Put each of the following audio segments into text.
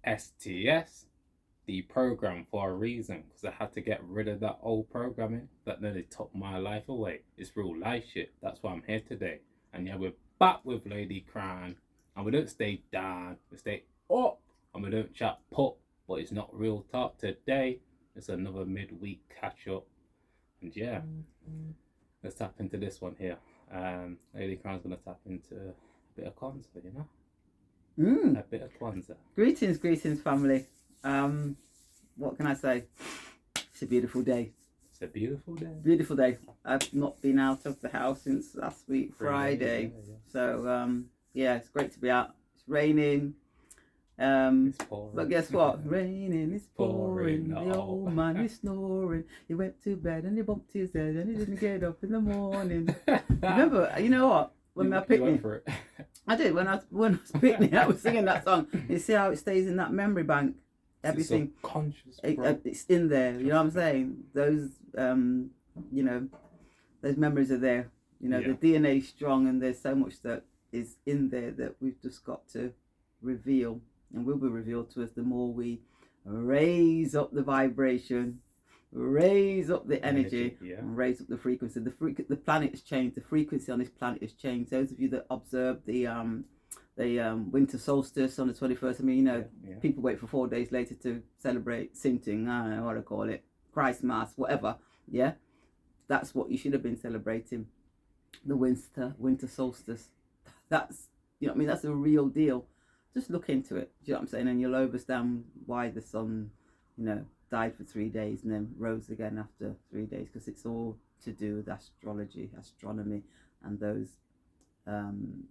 STS, the program for a reason, because I had to get rid of that old programming that nearly took my life away. It's real life shit. That's why I'm here today. And yeah, we're back with Lady Crown. And we don't stay down, we stay up. And we don't chat pop, but it's not real talk today. It's another midweek catch up. And yeah, let's tap into this one here. Lady Crown's going to tap into a bit of Kwaanza, you know? A bit of Kwaanza. Greetings, family. What can I say? It's a beautiful day. It's a beautiful day. Beautiful day. I've not been out of the house since last week, Friday. Yeah. So, yeah, it's great to be out. It's raining. It's pouring. But guess what? Raining, it's pouring. Pouring, The no. old man is snoring. He went to bed and he bumped his head and he didn't get up in the morning. Remember, you know what? When I picked me, I did. When I was picnic, I was singing that song. You see how it stays in that memory bank. Everything. It's subconscious, it's in there. You know what I'm saying? Those, you know, those memories are there. You know, the DNA is strong, and there's so much that is in there that we've just got to reveal, and will be revealed to us the more we raise up the vibration, raise up the energy, and raise up the frequency. The planet has changed. The frequency on this planet has changed. Those of you that observe the winter solstice on the 21st, I mean, you know, people wait for 4 days later to celebrate Sinting, I don't know what to call it, Christ Mass, whatever. Yeah, that's what you should have been celebrating. The winter solstice. That's, you know what I mean, that's a real deal. Just look into it. Do you know what I'm saying? And you'll understand why the sun, you know, died for 3 days and then rose again after 3 days, because it's all to do with astrology, astronomy, and those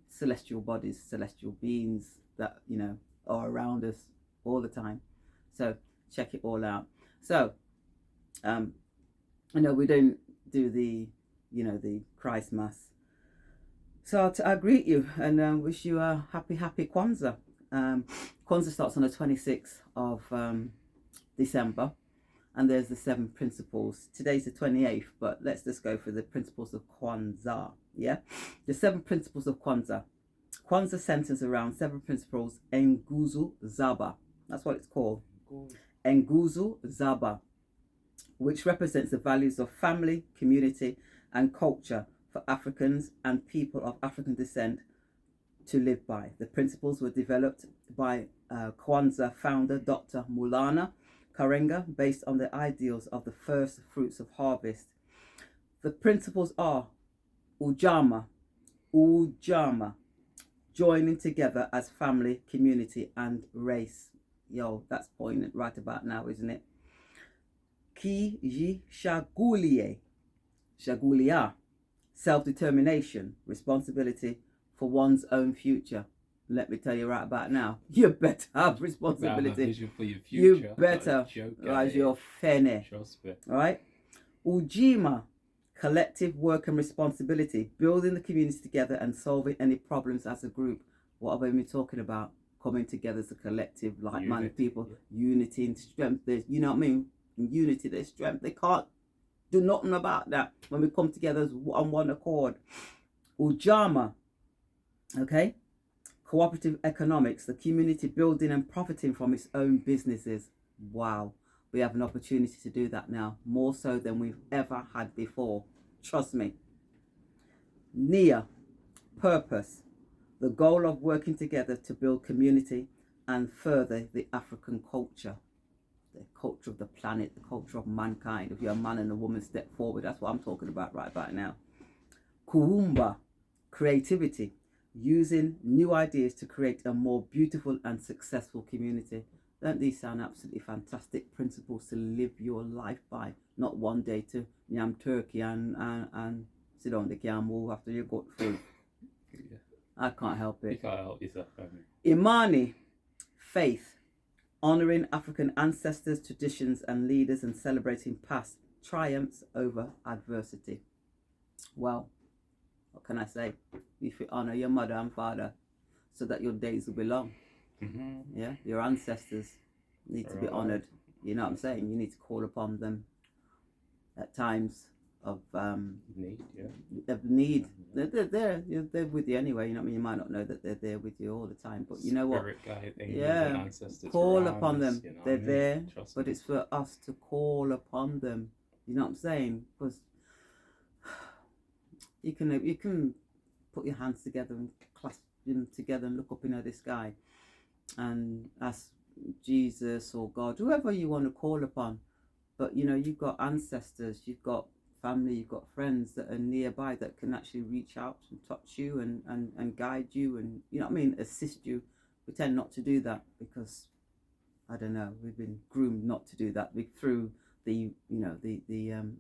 celestial bodies, celestial beings that, you know, are around us all the time. So check it all out. So I know we don't do the, you know, the Christ Mass, so I greet you and wish you a happy Kwaanza. Kwaanza starts on the 26th of December, and there's the 7 principles. Today's the 28th, but let's just go for the principles of Kwaanza. Yeah, the 7 principles of Kwaanza. Kwaanza centers around 7 principles, Nguzo Zaba. That's what it's called. Nguzo Zaba, which represents the values of family, community, and culture for Africans and people of African descent to live by. The principles were developed by Kwaanza founder Dr. Maulana Karenga based on the ideals of the first fruits of harvest. The principles are Ujamaa, joining together as family, community, and race. Yo, that's poignant right about now, isn't it? Shagulia, self-determination, responsibility for one's own future. Let me tell you right about now, you better have responsibility. Have a vision for your future. You better, as your fene. All right. Ujamaa, collective work and responsibility, building the community together and solving any problems as a group. What have I been talking about? Coming together as a collective, like-minded people, unity and strength. There's, you know what I mean? In unity, there's strength. They can't do nothing about that when we come together on one accord. Ujamaa, okay? Cooperative economics, the community building and profiting from its own businesses. Wow, we have an opportunity to do that now, more so than we've ever had before. Trust me. Nia, purpose, the goal of working together to build community and further the African culture. The culture of the planet, the culture of mankind. If you're a man and a woman, step forward. That's what I'm talking about right about now. Kuumba, creativity, using new ideas to create a more beautiful and successful community. Don't these sound absolutely fantastic principles to live your life by? Not one day to yam turkey and sit on the camel after you got food. I can't help it. You can't help yourself, can you? Imani, faith, honouring African ancestors, traditions and leaders, and celebrating past triumphs over adversity. Well, what can I say? If you honour your mother and father so that your days will be long. Yeah, your ancestors need to be honoured. You know what I'm saying? You need to call upon them at times Need, of need. They're there. They're with you anyway. You know what I mean? You might not know that they're there with you all the time, but you know what? Spirit guide, angels Yeah, and ancestors call around upon us, them. you know They're what I mean? there, Trust but me. it's for us to call upon them. You know what I'm saying? Because you can put your hands together and clasp them together and look up into the sky and ask Jesus or God, whoever you want to call upon. But you know, you've got ancestors, you've got family, you've got friends that are nearby that can actually reach out and touch you and guide you and, you know what I mean, assist you. We tend not to do that because, I don't know, we've been groomed not to do that through the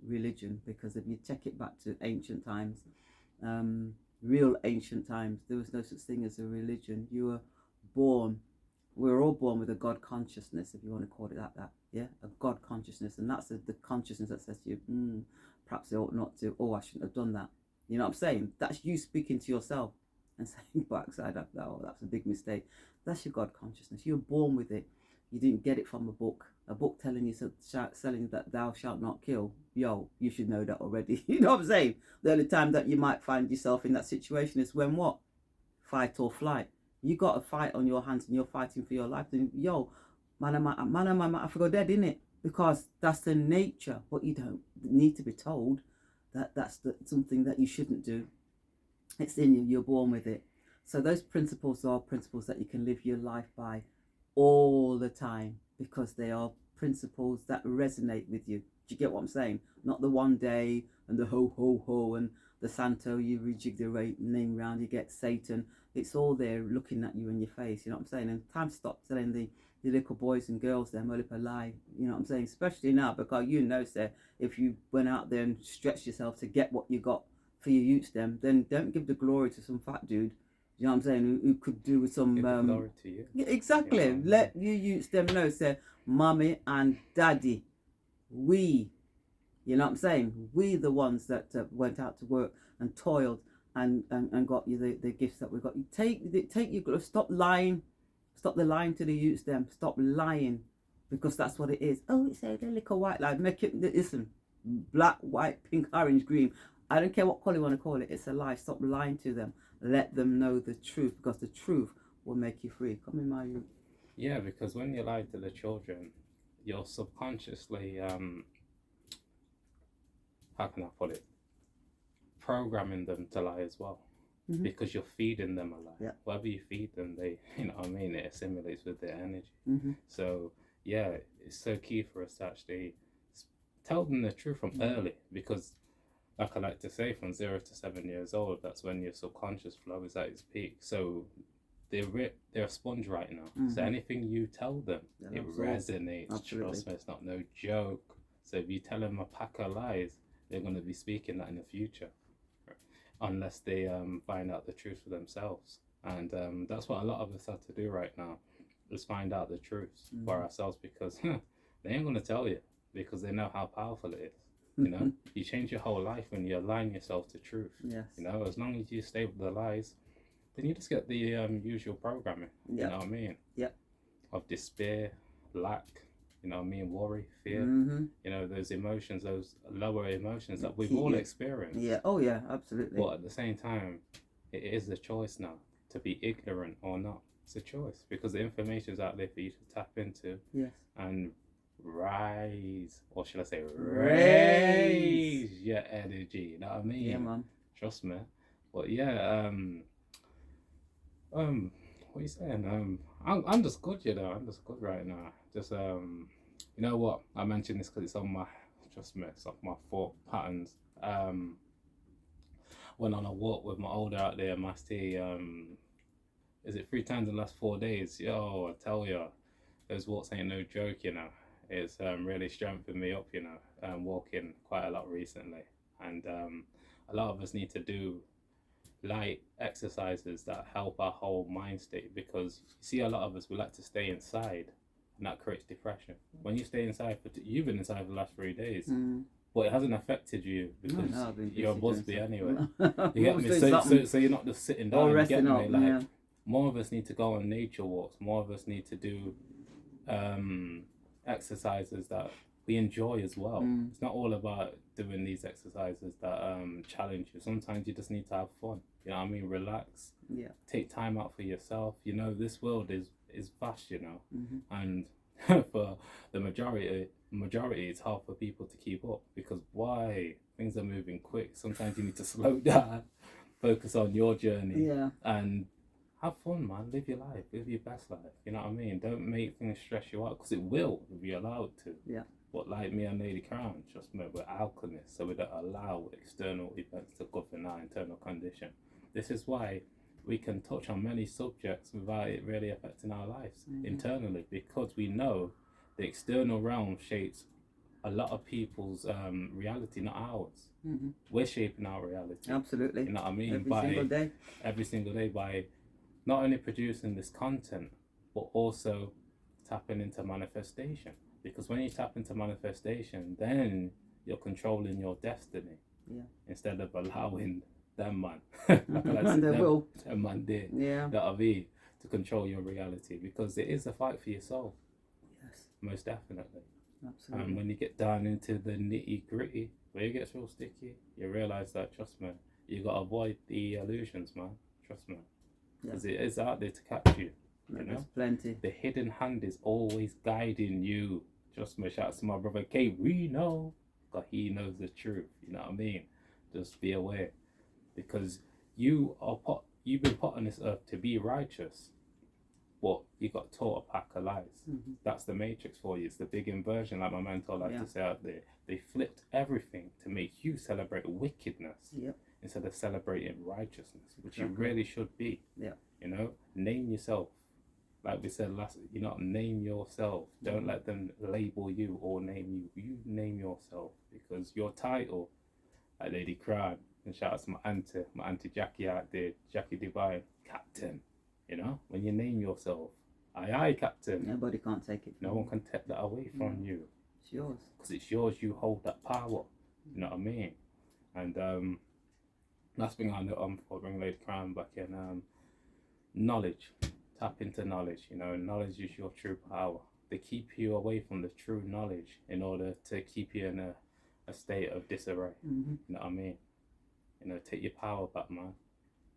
religion. Because if you check it back to ancient times, real ancient times, there was no such thing as a religion. You were born, we're all born with a God consciousness, if you want to call it that, yeah, a God consciousness, and that's the consciousness that says to you, perhaps I ought not to, I shouldn't have done that. You know what I'm saying? That's you speaking to yourself and saying backside up that, that's a big mistake. That's your God consciousness. You're born with it. You didn't get it from a book telling you selling that thou shalt not kill. Yo, you should know that already. You know what I'm saying? The only time that you might find yourself in that situation is when what? Fight or flight. You got a fight on your hands and you're fighting for your life. Then yo, man, I forgot dead, innit? Because that's the nature. But you don't need to be told that that's something that you shouldn't do. It's in you. You're born with it. So those principles are principles that you can live your life by all the time, because they are principles that resonate with you. Do you get what I'm saying? Not the one day and the ho ho ho and the Santo, you rejig the name round, you get Satan. It's all there looking at you in your face, you know what I'm saying? And time to stop telling the little boys and girls them a lie, you know what I'm saying? Especially now, because you know, sir, if you went out there and stretched yourself to get what you got for your youths them, then don't give the glory to some fat dude, you know what I'm saying, who could do with some... Give the glory to you. Exactly. You know, let you youths them know, say, mommy and daddy, we, you know what I'm saying, we the ones that went out to work and toiled and got you the gifts that we got. You take your, stop lying, stop the lying to the youths them, stop lying, because that's what it is. Oh, it's a little white lie. Make it, listen, black, white, pink, orange, green, I don't care what color you want to call it, it's a lie. Stop lying to them. Let them know the truth, because the truth will make you free. Come in my room. Yeah, because when you lie to the children, you're subconsciously, how can I put it, programming them to lie as well. Mm-hmm. Because you're feeding them a lie. Yeah. Whatever you feed them, they, you know what I mean, it assimilates with their energy. Mm-hmm. So, yeah, it's so key for us to actually tell them the truth from early, because like I like to say, from 0 to 7 years old, that's when your subconscious flow is at its peak. So they're a sponge right now. Mm-hmm. So anything you tell them, it resonates. Absolutely. Trust me, it's not no joke. So if you tell them a pack of lies, they're going to be speaking that in the future, unless they find out the truth for themselves. And that's what a lot of us have to do right now, is find out the truth for ourselves, because they ain't going to tell you, because they know how powerful it is. You know, you change your whole life when you align yourself to truth. Yes. You know, as long as you stay with the lies, then you just get the usual programming. Yep. You know what I mean? Yep. Of despair, lack, you know what I mean, worry, fear. Mm-hmm. You know, those emotions, those lower emotions that we've all experienced. Yeah. Oh yeah, absolutely. But at the same time, it is a choice now to be ignorant or not. It's a choice, because the information's out there for you to tap into. Yes. And rise, or should I say raise your energy, you know what I mean? Yeah, man. Trust me. But yeah, what are you saying? I'm just good, you know. I'm just good right now. Just you know what? I mentioned this because it's on my, trust me, it's off my thought patterns. Went on a walk with my older out there, Masty. Is it 3 times in the last 4 days? Yo, I tell you, those walks ain't no joke, you know. It's really strengthened me up, you know, walking quite a lot recently. And a lot of us need to do light exercises that help our whole mind state, because you see, a lot of us, we like to stay inside, and that creates depression. When you stay inside, you've been inside for the last 3 days, but it hasn't affected you because you're a busby anyway. You get me? So you're not just sitting down. Or resting up, like, more of us need to go on nature walks. More of us need to do exercises that we enjoy as well. It's not all about doing these exercises that challenge you. Sometimes you just need to have fun. You know what I mean? Relax. Yeah. Take time out for yourself. You know, this world is vast, you know. And for the majority it's hard for people to keep up, because why? Things are moving quick. Sometimes you need to slow down, focus on your journey, Yeah. and have fun, man. Live your life, live your best life. You know what I mean? Don't make things stress you out, because it will if you allow it to. Yeah. But like me and Lady Crown, trust me, we're alchemists, so we don't allow external events to govern our internal condition. This is why we can touch on many subjects without it really affecting our lives internally, because we know the external realm shapes a lot of people's reality, not ours. We're shaping our reality. Absolutely. You know what I mean? Every single day By not only producing this content, but also tapping into manifestation. Because when you tap into manifestation, then you're controlling your destiny. Yeah. Instead of allowing them man, them man there, that are be to control your reality, because it is a fight for your soul. Yes. Most definitely. Absolutely. And when you get down into the nitty gritty, where it gets real sticky, you realize that, trust me, you gotta avoid the illusions, man. Trust me, because it is out there to catch you. You know, there's plenty. The hidden hand is always guiding you. Trust me. Shout out to my brother K. We know, because he knows the truth. You know what I mean? Just be aware, because you've been put on this earth to be righteous, but you got taught a pack of lies. That's the matrix for you. It's the big inversion, like my mentor likes to say out there. They flipped everything to make you celebrate wickedness instead of celebrating righteousness, which you really should be. You know, name yourself. Like we said last, name yourself. Don't let them label you or name you. You name yourself, because your title, like Lady Crown, and shout out to my auntie Jackie out there, Jackie Divine, Captain. You know, when you name yourself, aye, Captain. Nobody can't take it. No one can take that away from you. It's yours. Because it's yours. You hold that power. You know what I mean? And last thing I know, before I bring Lady Crown back in, knowledge. Tap into knowledge. You know, knowledge is your true power. They keep you away from the true knowledge in order to keep you in a state of disarray. You know what I mean? You know, take your power back, man.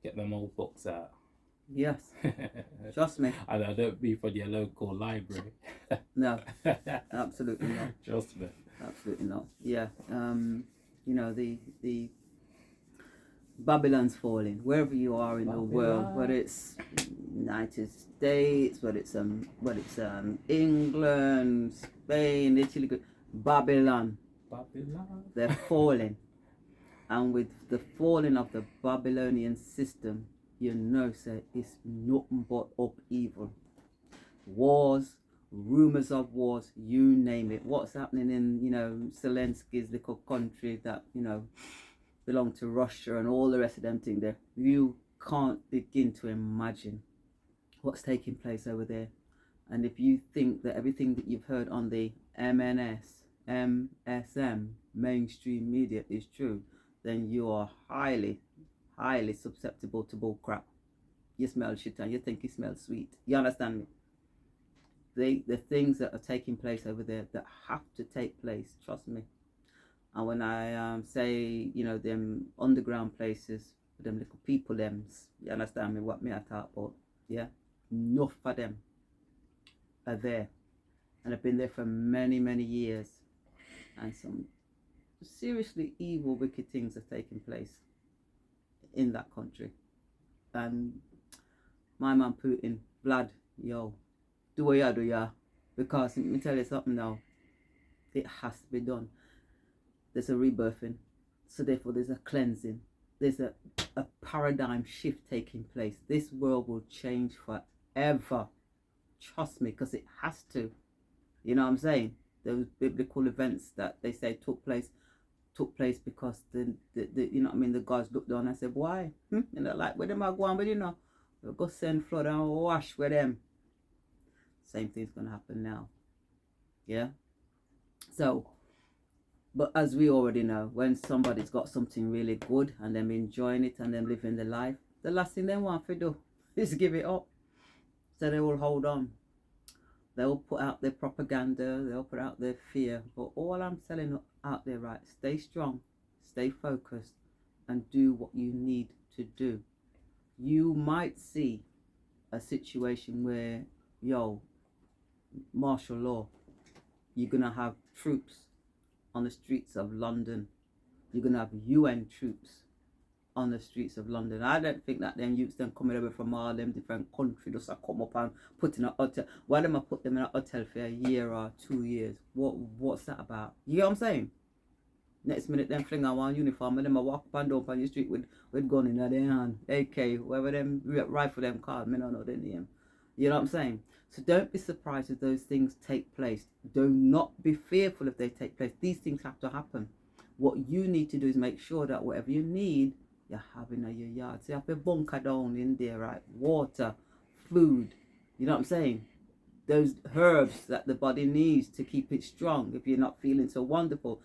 Get them old books out. Yes. Trust me. And I don't mean from your local library. No, absolutely not. Trust me. Absolutely not. Yeah. You know, the Babylon's falling wherever you are in the world, whether it's United States, whether it's England, Spain, Italy, Babylon. They're falling, and with the falling of the Babylonian system, you know, say it's nothing but upheaval, wars, rumors of wars, you name it. What's happening in Zelensky's little country that belong to Russia and all the rest of them things there. You can't begin to imagine what's taking place over there. And if you think that everything that you've heard on the MSM, mainstream media, is true, then you are highly, highly susceptible to bull crap. You smell shit and you think you smell sweet. You understand me? The things that are taking place over there that have to take place, trust me. And when I say, them underground places, them little people, you understand me, what me I talk about, yeah? Enough of them are there. And have been there for many, many years. And some seriously evil, wicked things have taken place in that country. And my man Putin, Vlad, yo, do what you do, yeah. Because, let me tell you something now, it has to be done. There's a rebirthing, so therefore there's a cleansing. There's a paradigm shift taking place. This world will change forever. Trust me, because it has to. You know what I'm saying? Those biblical events that they say took place because the the gods looked down and said, why? Like where them are going, but we'll go send flood and wash with them. Same thing's gonna happen now. Yeah? So, but as we already know, when somebody's got something really good and them enjoying it and them living the life, the last thing they want to do is give it up. So they will hold on. They'll put out their propaganda, they'll put out their fear. But all I'm telling out there, right, stay strong, stay focused, and do what you need to do. You might see a situation where, martial law, you're going to have troops on the streets of London. You're going to have UN troops on the streets of London. I don't think that them youths them coming over from all them different countries just come up and put in a hotel. Why them I put them in a hotel for a year or 2 years? What's that about? You know what I'm saying? Next minute them fling on one uniform and them I walk up and down on the street with gun in their hand, AK, whatever them rifle them called, me don't know their name. You know what I'm saying? So don't be surprised if those things take place. Do not be fearful if they take place. These things have to happen. What you need to do is make sure that whatever you need, you're having in your yard. So you have to bunker down in there, right? Water, food, you know what I'm saying? Those herbs that the body needs to keep it strong. If you're not feeling so wonderful,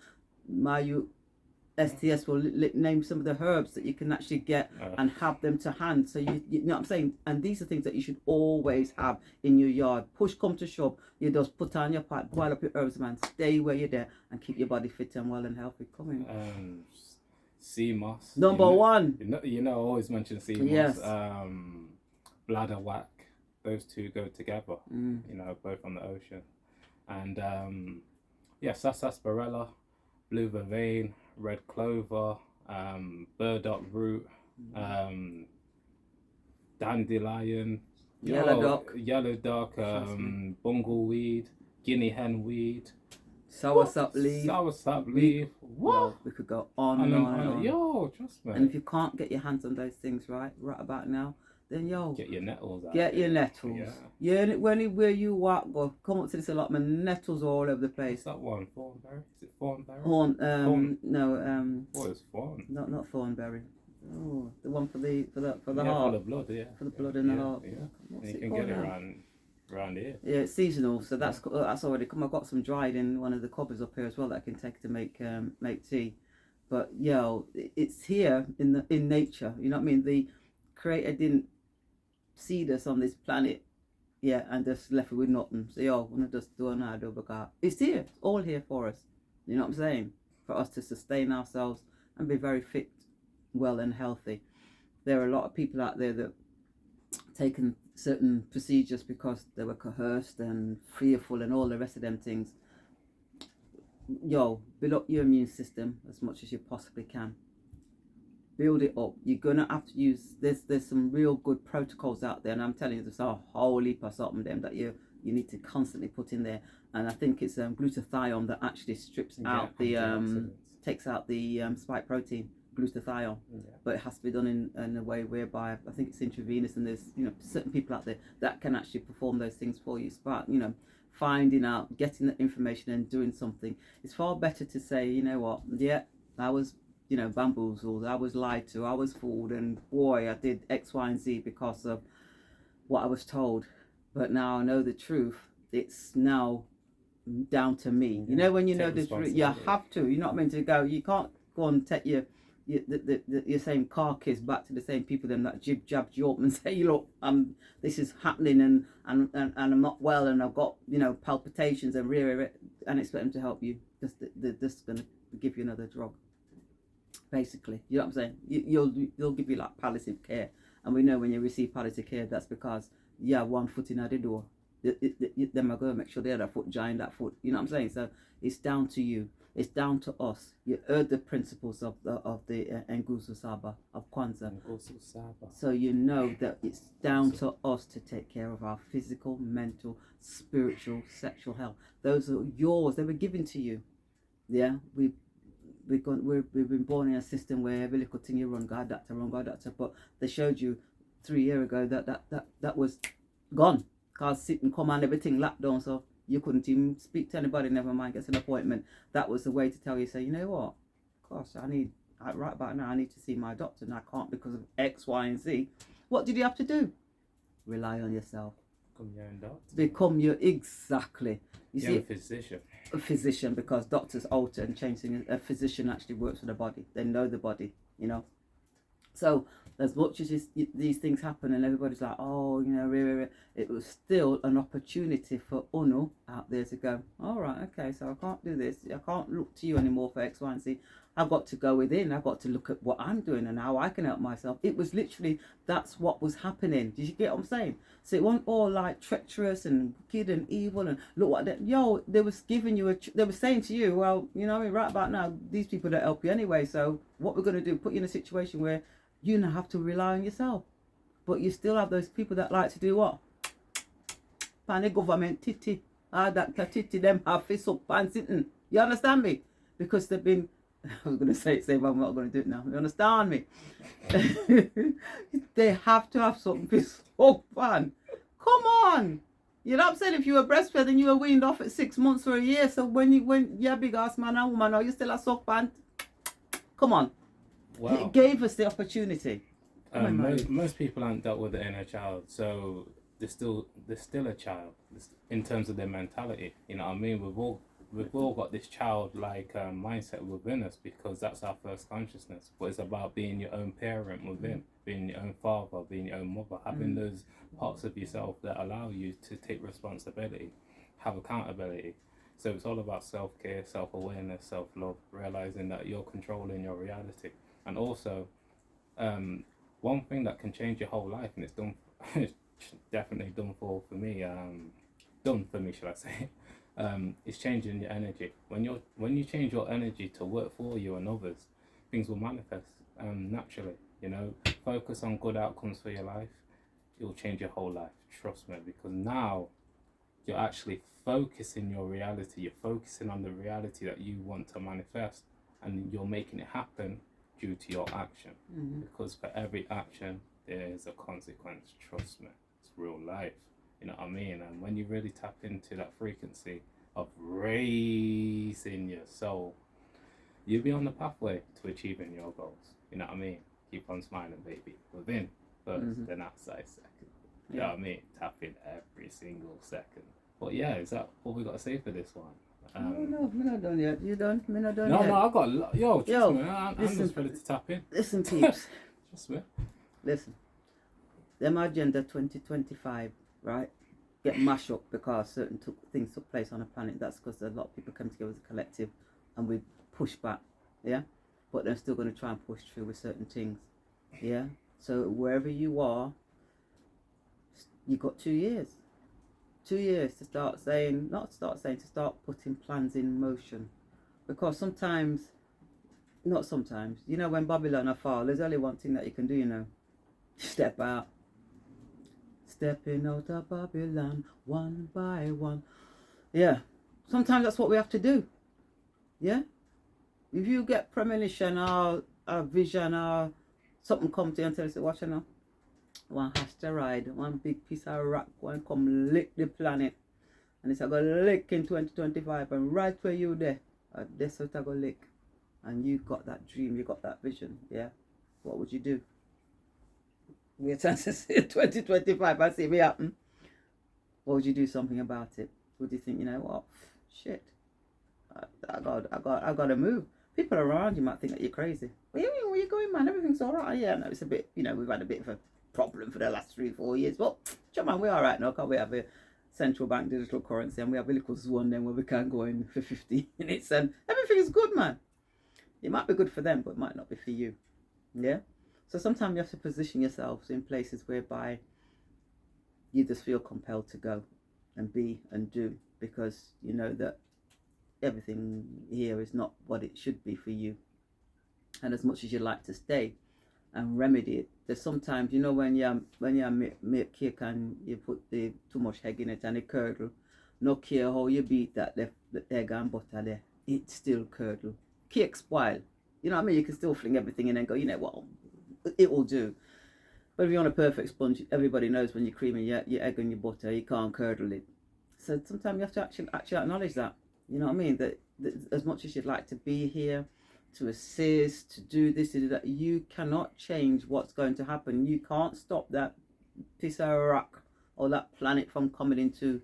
STS will name some of the herbs that you can actually get and have them to hand. So you know what I'm saying? And these are things that you should always have in your yard. Push come to shove, you just put on your pot, boil up your herbs, man. Stay where you're there and keep your body fit and well and healthy. Coming. Sea moss. Number one. I always mention sea moss. Yes. Bladder whack. Those two go together. Both on the ocean. And sarsaparilla, blue vervain, red clover, burdock root, dandelion, yellow dock, bungleweed, guinea hen weed, soursop leaf. What? We could go on and on. Yo, trust me. And if you can't get your hands on those things right about now, then get your nettles out. Get your nettles. Yeah. Where you walk, go come up to this allotment. Nettles all over the place. What's that one? Thornberry? Is it thornberry? No. What is thorn? Not thornberry. Oh, the one for the heart. For the blood, yeah. For the blood in the heart. Yeah. You can get it around here. Yeah, it's seasonal, so that's already come. I've got some dried in one of the cupboards up here as well that I can take to make tea. But it's here in nature. You know what I mean? The Creator didn't seed us on this planet, and just left it with nothing. So we're gonna just do an idea because it's here. It's all here for us. You know what I'm saying? For us to sustain ourselves and be very fit, well, and healthy. There are a lot of people out there that taken certain procedures because they were coerced and fearful and all the rest of them things. Build up your immune system as much as you possibly can. Build it up. You're gonna have to use there's some real good protocols out there, and I'm telling you, there's a whole heap of something them that you need to constantly put in there. And I think it's glutathione that actually strips out the takes out the spike protein, glutathione. But it has to be done in a way whereby I think it's intravenous, and there's certain people out there that can actually perform those things for you. But finding out, getting that information and doing something. It's far better to say, you know what, I was bamboozled, I was lied to, I was fooled, and boy, I did X, Y, and Z because of what I was told. But now I know the truth. It's now down to me. When you know the truth, you have to. You're not meant to go. You can't go and take your same carcass back to the same people them that jabbed you up and say, look, this is happening and I'm not well and I've got palpitations and and expect them to help you. They're just gonna give you another drug. Basically, you know what I'm saying? You'll give you like palliative care, and we know when you receive palliative care, that's because you have one foot in at the door. Them are going to make sure they have that foot, giant that foot. You know what I'm saying? So it's down to you. It's down to us. You heard the principles of the Nguzo Saba of Kwaanza. So you know that it's down to us to take care of our physical, mental, spiritual, sexual health. Those are yours. They were given to you. Yeah, we've been born in a system where every little thing you run, God doctor. But they showed you 3 years ago that was gone. Cause sit and command everything locked down, so you couldn't even speak to anybody. Never mind, get an appointment. That was the way to tell you. Say, you know what? Gosh, right about now I need to see my doctor, and I can't because of X, Y, and Z. What did you have to do? Rely on yourself. Become your own doctor. Become your exactly. You see, a physician. A physician, because doctors alter and change things. A physician actually works with the body. They know the body, So as much as these things happen and everybody's like, oh, it was still an opportunity for Uno out there to go, all right, okay, so I can't do this. I can't look to you anymore for X, Y, and Z. I've got to go within. I've got to look at what I'm doing and how I can help myself. It was literally, that's what was happening. Did you get what I'm saying? So it wasn't all like treacherous and wicked and evil and look what they, yo, they was giving you they were saying to you, well, you know, right about now, these people don't help you anyway. So what we're going to do, put you in a situation where you now have to rely on yourself. But you still have those people that like to do what? Pan the government titty. That titty them have fist up and sitting. You understand me? Because they've been, I was going to say it, but I'm not going to do it now. You understand me? They have to have something fist up, man. Come on. You know what I'm saying? If you were breastfed and you were weaned off at 6 months or a year, so when you're a big ass man and woman, or you still a sock pant, come on. Wow. It gave us the opportunity. Most people haven't dealt with the inner child, so they're still a child in terms of their mentality. You know what I mean? We've all got this childlike mindset within us because that's our first consciousness. But it's about being your own parent within, being your own father, being your own mother, having those parts of yourself that allow you to take responsibility, have accountability. So it's all about self-care, self-awareness, self-love, realizing that you're controlling your reality. And also, one thing that can change your whole life, and it's done, it's definitely done for me, should I say, is changing your energy. When you change your energy to work for you and others, things will manifest naturally. You know, focus on good outcomes for your life. It will change your whole life. Trust me, because now you're actually focusing your reality. You're focusing on the reality that you want to manifest, and you're making it happen due to your action. Because for every action there is a consequence. Trust me, it's real life. You know what I mean? And when you really tap into that frequency of raising your soul, you'll be on the pathway to achieving your goals. You know what I mean? Keep on smiling, baby. Within first, then outside second. You know what I mean? Tap in every single second. But yeah, is that all we got to say for this one? No, we're not done yet. You done? We're not done yet. No, I've got a lot. Yo, trust me, I'm just ready to tap in. Listen, peeps. Trust me. Listen. Them Agenda 2025, right, get mashed up because certain things took place on the planet. That's because a lot of people come together as a collective and we push back, yeah? But they're still going to try and push through with certain things, yeah? So wherever you are, you've got 2 years. 2 years to start putting plans in motion. Because not sometimes, you know, when Babylon are fall, there's only one thing that you can do, you know. Step out. Stepping out of Babylon, one by one. Yeah. Sometimes that's what we have to do. Yeah? If you get premonition or a vision or something come to you and tell you, watch you now. One asteroid, one big piece of rock, one come lick the planet. And it's going to lick in 2025. And right where you there, that's what I go lick. And you got that dream, you got that vision. Yeah? What would you do? We're trying to see 2025, I see it happen. What would you do something about it? Would you think, you know what? Shit. I got to move. People around you might think that you're crazy. Where you going, man? Everything's all right. Yeah, no, it's a bit, you know, we've had a bit of a problem for the last 3-4 years. But, man, we're all right now. Can't we have a central bank digital currency and we have a little one then where we can go in for 50 minutes and everything is good, man. It might be good for them, but it might not be for you. Yeah? So sometimes you have to position yourselves in places whereby you just feel compelled to go and be and do, because you know that everything here is not what it should be for you. And as much as you like to stay and remedy it, there's sometimes, you know, when you make cake and you put too much egg in it and it curdle, no care how you beat that the egg and butter there, it still curdle. Cake spoil. You know what I mean? You can still fling everything in and go, you know what? It will do. But if you want a perfect sponge, everybody knows when you're creaming your egg and your butter, you can't curdle it. So sometimes you have to actually acknowledge that. You know what I mean? That as much as you'd like to be here, to assist, to do this, to do that, you cannot change what's going to happen. You can't stop that piece of rock or that planet from coming into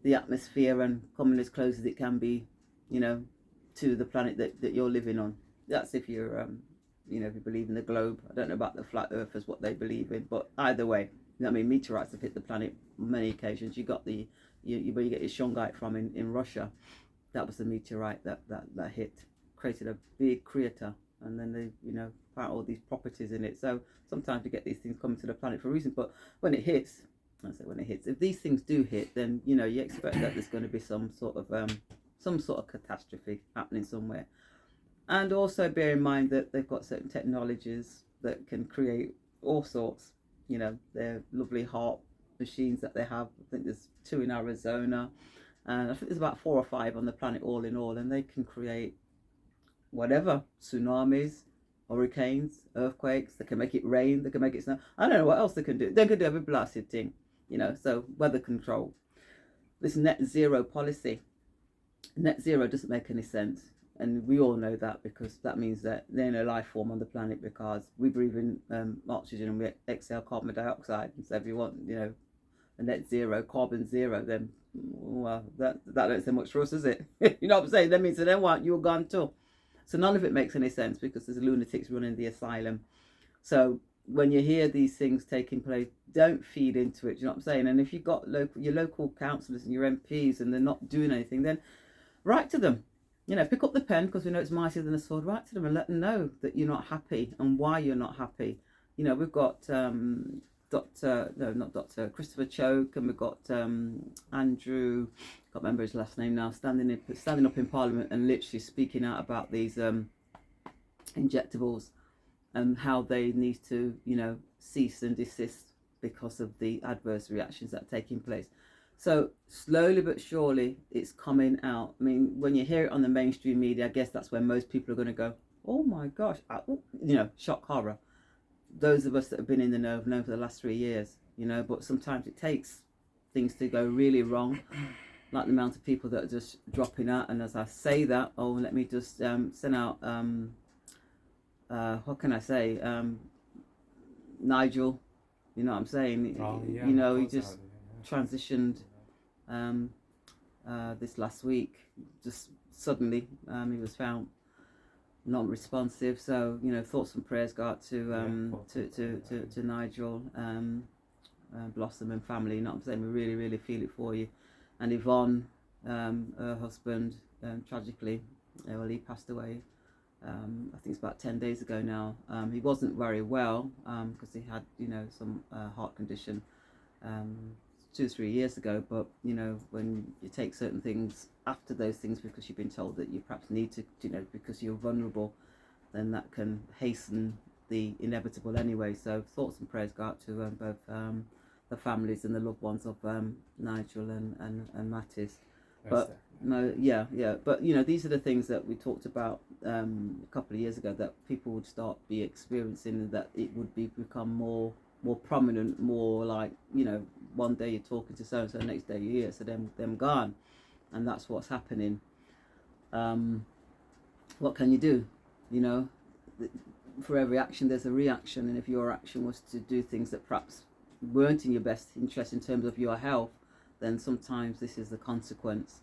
the atmosphere and coming as close as it can be, you know, to the planet that you're living on. That's if you're, you know, if you believe in the globe. I don't know about the flat earthers, what they believe in, but either way, You know what I mean? Meteorites have hit the planet on many occasions. You got the where you get your shungite from in Russia. That was the meteorite that hit, created a big crater, and then they found all these properties in it. So sometimes you get these things coming to the planet for a reason. But when it hits, if these things do hit, then you expect that there's going to be some sort of catastrophe happening somewhere. And also bear in mind that they've got certain technologies that can create all sorts. They're lovely heart machines that they have. I think there's 2 in Arizona, and I think there's about 4 or 5 on the planet all in all, and they can create whatever, tsunamis, hurricanes, earthquakes. They can make it rain, they can make it snow. I don't know what else they can do. They can do every blasted thing, so weather control. This net zero policy. Net zero doesn't make any sense. And we all know that, because that means that there's no life form on the planet, because we breathe in oxygen and we exhale carbon dioxide. And so if you want, a net zero, carbon zero, then, well, that don't say much for us, does it? You know what I'm saying? That means that then what? You're gone too. So none of it makes any sense, because there's lunatics running the asylum. So when you hear these things taking place, don't feed into it. Do you know what I'm saying? And if you've got your local councillors and your MPs and they're not doing anything, then write to them. Pick up the pen, because we know it's mightier than a sword. Write to them and let them know that you're not happy and why you're not happy. We've got Christopher Choke, and we've got Andrew, can't remember his last name now, standing up in Parliament and literally speaking out about these injectables and how they need to, cease and desist because of the adverse reactions that are taking place. So slowly but surely it's coming out. I mean, when you hear it on the mainstream media, I guess that's when most people are going to go, oh my gosh, shock horror. Those of us that have been in the know have known for the last 3 years, but sometimes it takes things to go really wrong, like the amount of people that are just dropping out. And as I say that, let me just send out, what can I say, Nigel, you know what I'm saying? Oh, yeah, he just transitioned this last week. Just suddenly he was found non-responsive. So thoughts and prayers go out to Nigel, Blossom and family. You know what I'm saying? We really, really feel it for you. And Yvonne, her husband, tragically, he passed away. I think it's about 10 days ago now. He wasn't very well because he had some heart condition 2 or 3 years ago. But when you take certain things after those things, because you've been told that you perhaps need to, because you're vulnerable, then that can hasten the inevitable anyway. So thoughts and prayers go out to both the families and the loved ones of Nigel and Mattis. But no, yeah. But these are the things that we talked about a couple of years ago, that people would start be experiencing, that it would become more prominent, more like one day you're talking to so and so, next day you're here, so them gone, and that's what's happening. What can you do? For every action there's a reaction, and if your action was to do things that perhaps weren't in your best interest in terms of your health, then sometimes this is the consequence.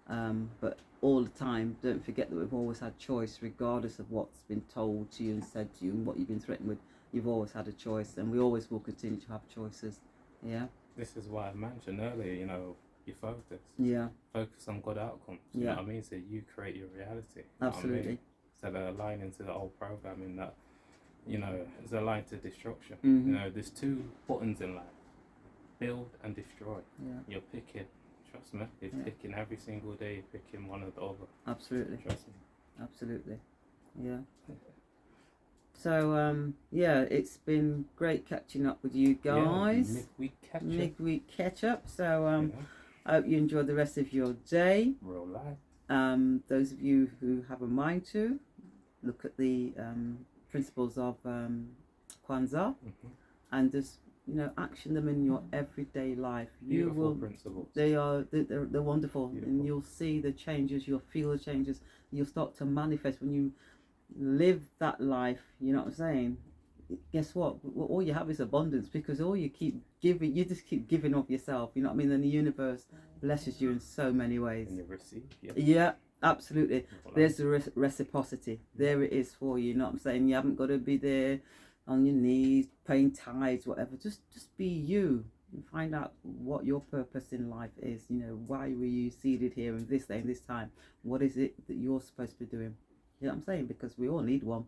But all the time, don't forget that we've always had choice, regardless of what's been told to you and said to you and what you've been threatened with. You've always had a choice, and we always will continue to have choices. Yeah. This is why I mentioned earlier, you focus. Yeah. Focus on good outcomes. You know what I mean? So you create your reality. Absolutely. I mean? So they're aligned into the old programming that, is aligned to destruction. Mm-hmm. There's 2 buttons in life: build and destroy. Yeah. You're picking. Trust me. You're picking every single day. You're picking one or the other. Absolutely. Trust me. Absolutely. Yeah. So it's been great catching up with you guys. Midweek catch-up. Midweek catch-up. So I hope you enjoy the rest of your day. Real life. Those of you who have a mind to look at the principles of Kwaanza, and just action them in your everyday life. Beautiful principles. They're wonderful. Beautiful. And you'll see the changes, you'll feel the changes, you'll start to manifest when you live that life. You know what I'm saying? Guess what? All you have is abundance, because all you keep giving, you just keep giving of yourself. You know what I mean? And the universe blesses you in so many ways. And you receive. Yeah, absolutely. There's the reciprocity. There it is for you. You know what I'm saying? You haven't got to be there on your knees, paying tithes, whatever. Just be you and find out what your purpose in life is. You know, why were you seated here in this day and this time? What is it that you're supposed to be doing? You know what I'm saying? Because we all need one.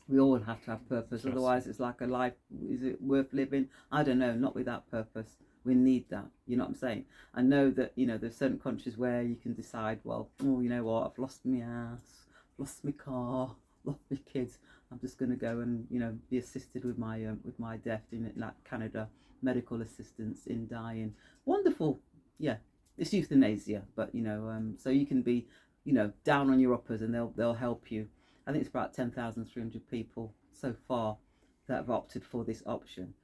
We all have to have purpose. Otherwise, it's like a life. Is it worth living? I don't know. Not without purpose. We need that. You know what I'm saying? I know that, you know, there's certain countries where you can decide, well, oh, you know what? I've lost my house, lost my car, lost my kids. I'm just going to go and, you know, be assisted with my death in like Canada, medical assistance in dying. Wonderful. Yeah, it's euthanasia, but you know, so you can be, you know, down on your uppers, and they'll help you. I think it's about 10,300 people so far that have opted for this option.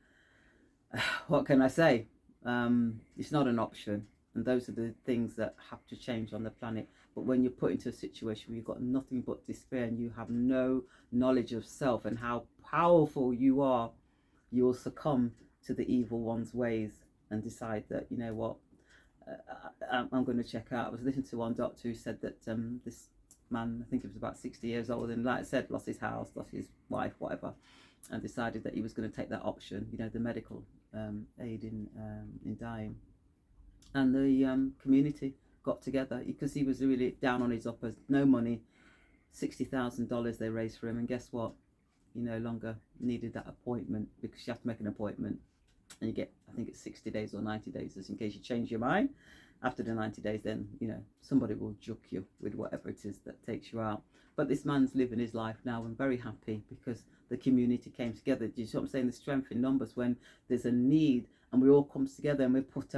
What can I say? It's not an option, and those are the things that have to change on the planet. But when you're put into a situation where you've got nothing but despair and you have no knowledge of self and how powerful you are, you will succumb to the evil one's ways and decide that, you know what, I'm going to check out. I was listening to one doctor who said that this man, I think he was about 60 years old, and like I said, lost his house, lost his wife, whatever, and decided that he was going to take that option, you know, the medical aid in dying. And the community got together because he was really down on his uppers, no money, $60,000 they raised for him, and guess what? He no longer needed that appointment because you have to make an appointment, and you get, I think it's 60 days or 90 days, just in case you change your mind. After the 90 days, then, you know, somebody will juke you with whatever it is that takes you out. But this man's living his life now and very happy because the community came together. Do you see what I'm saying? The strength in numbers when there's a need and we all come together and we put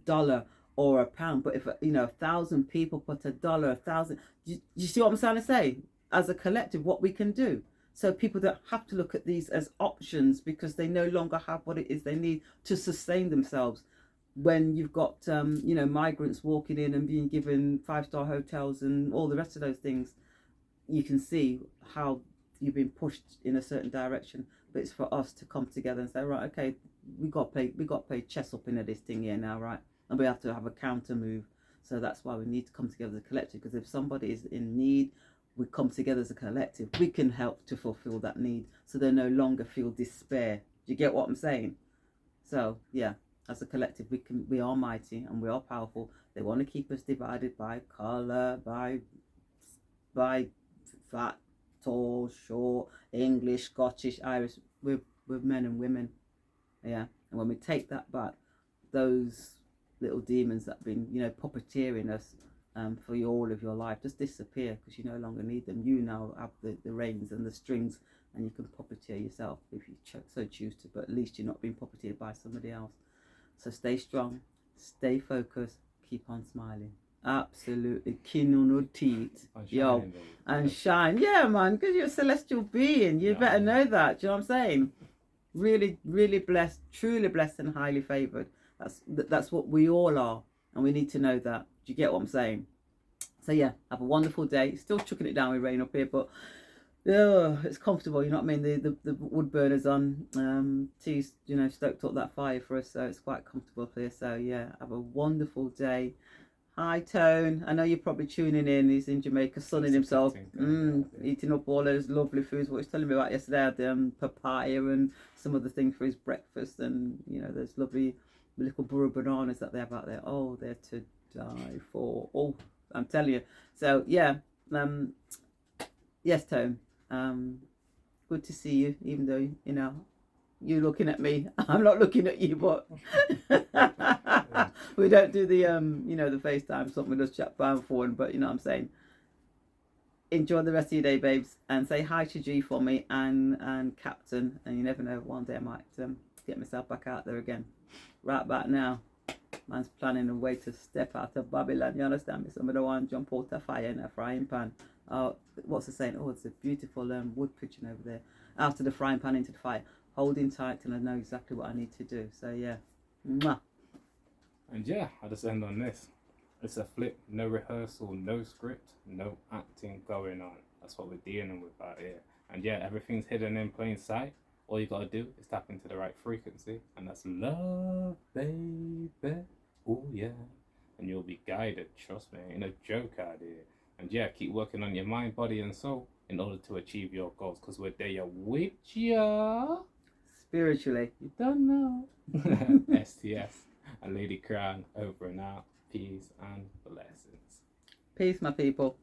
$1 or £1. But if, you know, 1,000 people put $1, 1,000, you see what I'm trying to say? As a collective, what we can do. So people don't have to look at these as options because they no longer have what it is they need to sustain themselves. When you've got, you know, migrants walking in and being given 5-star hotels and all the rest of those things, you can see how you've been pushed in a certain direction. But it's for us to come together and say, right, okay, we got to play chess up into this thing here now, right? And we have to have a counter move. So that's why we need to come together as a collective, because if somebody is in need, we come together as a collective, we can help to fulfill that need so they no longer feel despair. Do you get what I'm saying? So yeah, as a collective, we are mighty and we are powerful. They want to keep us divided by colour, by fat, tall, short, English, Scottish, Irish. We're men and women. Yeah. And when we take that back, those little demons that have been, you know, puppeteering us for all of your life just disappear because you no longer need them. You now have the reins and the strings, and you can puppeteer yourself if you so choose to, but at least you're not being puppeteered by somebody else. So stay strong, stay focused, keep on smiling. Absolutely. Kin on your teeth. Yo. And shine. Yeah, man, because you're a celestial being. You better know that. Do you know what I'm saying? Really, really blessed, truly blessed and highly favoured. That's what we all are. And we need to know that. Do you get what I'm saying? So yeah, have a wonderful day. Still chucking it down with rain up here, but it's comfortable, you know what I mean? The wood burners on. Tea's, you know, stoked up that fire for us, so it's quite comfortable here. So yeah, have a wonderful day. Hi Tone, I know you're probably tuning in. He's in Jamaica sunning himself, eating up all those lovely foods. What he was telling me about yesterday, I had papaya and some other things for his breakfast, and you know, those lovely little burro bananas that they have out there. Oh, they're to die for. Oh, I'm telling you. So yeah, yes Tone, good to see you, even though, you know, you're looking at me, I'm not looking at you, but we don't do the you know, the FaceTime, something we just chat by phone. But you know what I'm saying, enjoy the rest of your day, babes, and say hi to G for me and Captain, and you never know, one day I might get myself back out there again. Right about now, man's planning a way to step out of Babylon, you understand me? Somebody want to jump out of fire in a frying pan. What's the saying? Oh, it's a beautiful wood pigeon over there. Out of the frying pan into the fire. Holding tight till I know exactly what I need to do. So yeah. Mwah. And yeah, I'll just end on this. It's a flip, no rehearsal, no script, no acting going on. That's what we're dealing with out here. And yeah, everything's hidden in plain sight. All you gotta do is tap into the right frequency, and that's love, baby. Oh yeah. And you'll be guided, trust me, ain't no joke out here. And yeah, keep working on your mind, body, and soul. in order to achieve your goals, because we're there with ya. Spiritually. You don't know. STS and Lady Crown over and out. Peace and blessings. Peace, my people.